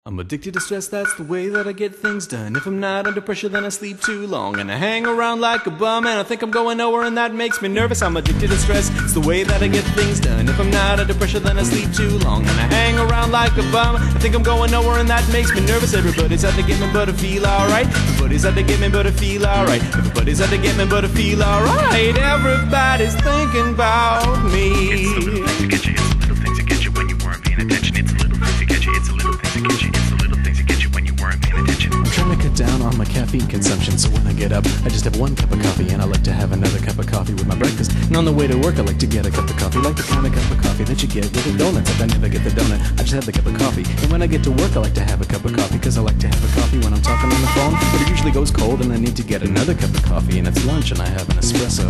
I'm addicted to stress, that's the way that I get things done. If I'm not under pressure, then I sleep too long. And I hang around like a bum, and I think I'm going nowhere, and that makes me nervous. I'm addicted to stress, it's the way that I get things done. If I'm not under pressure, then I sleep too long. And I hang around like a bum, I think I'm going nowhere, and that makes me nervous. Everybody's out to get me, but I feel alright. Everybody's out to get me, but I feel alright. Everybody's out to get me, but I feel alright. Everybody's thinking about me. It's the little things to get you, it's the little things to get you when you weren't paying attention. It's the little things to get you, it's the little things to get you. It's the little things to get you when you weren't paying attention. I'm trying to cut down on my caffeine consumption, so when I get up, I just have one cup of coffee, and I like to have another cup of coffee with my breakfast. And on the way to work, I like to get a cup of coffee, like the kind of cup of coffee that you get with a donut. If I never get the donut, I just have the cup of coffee. And when I get to work, I like to have a cup of coffee, because I like to have a coffee when I'm talking on the phone. But it usually goes cold, and I need to get another cup of coffee, and it's lunch, and I have an espresso.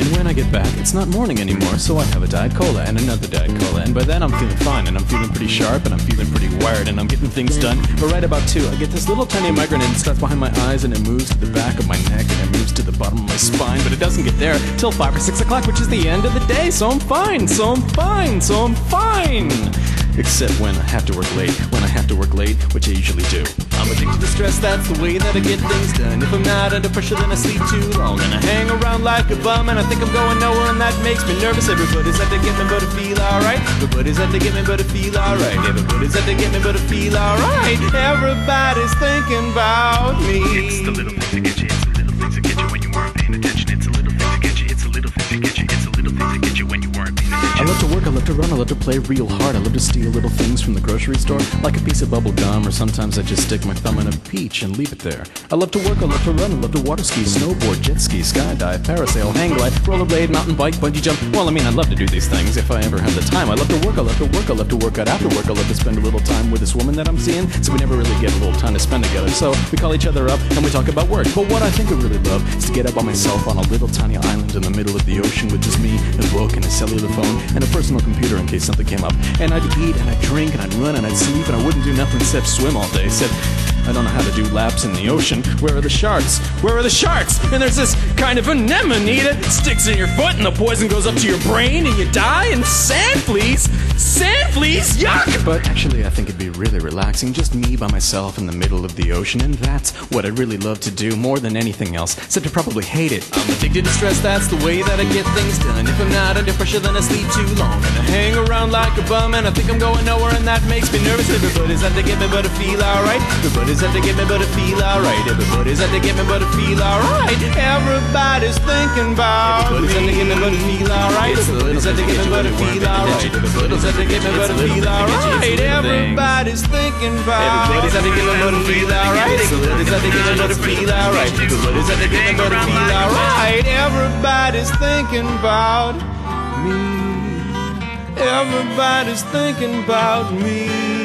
And when I get back, it's not morning anymore, so I have a Diet Cola and another Diet Cola, and by then I'm feeling fine, and I'm feeling pretty sharp, and I'm feeling pretty wired, and I'm getting things done. But right about 2, I get this little tiny migraine, and it starts behind my eyes, and it moves to the back of my neck, and it moves to the bottom of my spine, but it doesn't get there till 5 or 6 o'clock, which is the end of the day, so I'm fine, so I'm fine, so I'm fine. Except when I have to work late, which I usually do. I'm addicted to stress, that's the way that I get things done. If I'm not under pressure, then I sleep too long. And I hang around like a bum, and I think I'm going nowhere, and that makes me nervous. Everybody's out to get me, but I feel alright. Everybody's out to get me, but I feel alright. Everybody's out to get me, but I feel alright. Everybody's thinking about me. It's the little things to get you, it's the little things to get you when you weren't paying attention. It's the little things to get you, it's the little things to get you, it's the little things to get you when you weren't paying attention. I love to work, I love to run, I love to play real hard. I love to steal little things from the grocery store, like a piece of bubble gum, or sometimes I just stick my thumb in a peach and leave it there. I love to work, I love to run, I love to water ski, snowboard, jet ski, skydive, parasail, hang glide, rollerblade, mountain bike, bungee jump. Well, I mean, I love to do these things if I ever have the time. I love to work, I love to work, I love to work out after work. I love to spend a little time with this woman that I'm seeing, so we never really get a little time to spend together. So we call each other up and we talk about work. But what I think I really love is to get up by myself on a little tiny island in the middle of the ocean with just me, a book, and a cellular phone, and a personal computer in case something came up. And I'd eat, and I'd drink, and I'd run, and I'd sleep, and I wouldn't do nothing except swim all day. Except I don't know how to do laps in the ocean. Where are the sharks? Where are the sharks? And there's this kind of anemone that sticks in your foot, and the poison goes up to your brain, and you die. And sand fleas, yuck! But actually, I think it'd be really relaxing, just me by myself in the middle of the ocean, and that's what I'd really love to do more than anything else, except I probably hate it. I'm addicted to stress, that's the way that I get things done. If I'm not under pressure, then I sleep too long, and I hang around like a bum, and I think I'm going nowhere, and that makes me nervous. Everybody's out to get me, but I feel alright. Everybody's out to get me, but I feel alright. Everybody's out to get me, but I feel alright. Everybody's thinking about me. Everybody's out to get me, but I feel alright. Everybody's out to get me, but I feel alright. Everybody's out to get me, but I feel alright. Everybody's thinking about me. Everybody's out to get me, but I feel alright. Everybody's out to get me, but I feel alright. Everybody's out to get me, but I feel alright. Everybody's thinking about me. Everybody's thinking about me.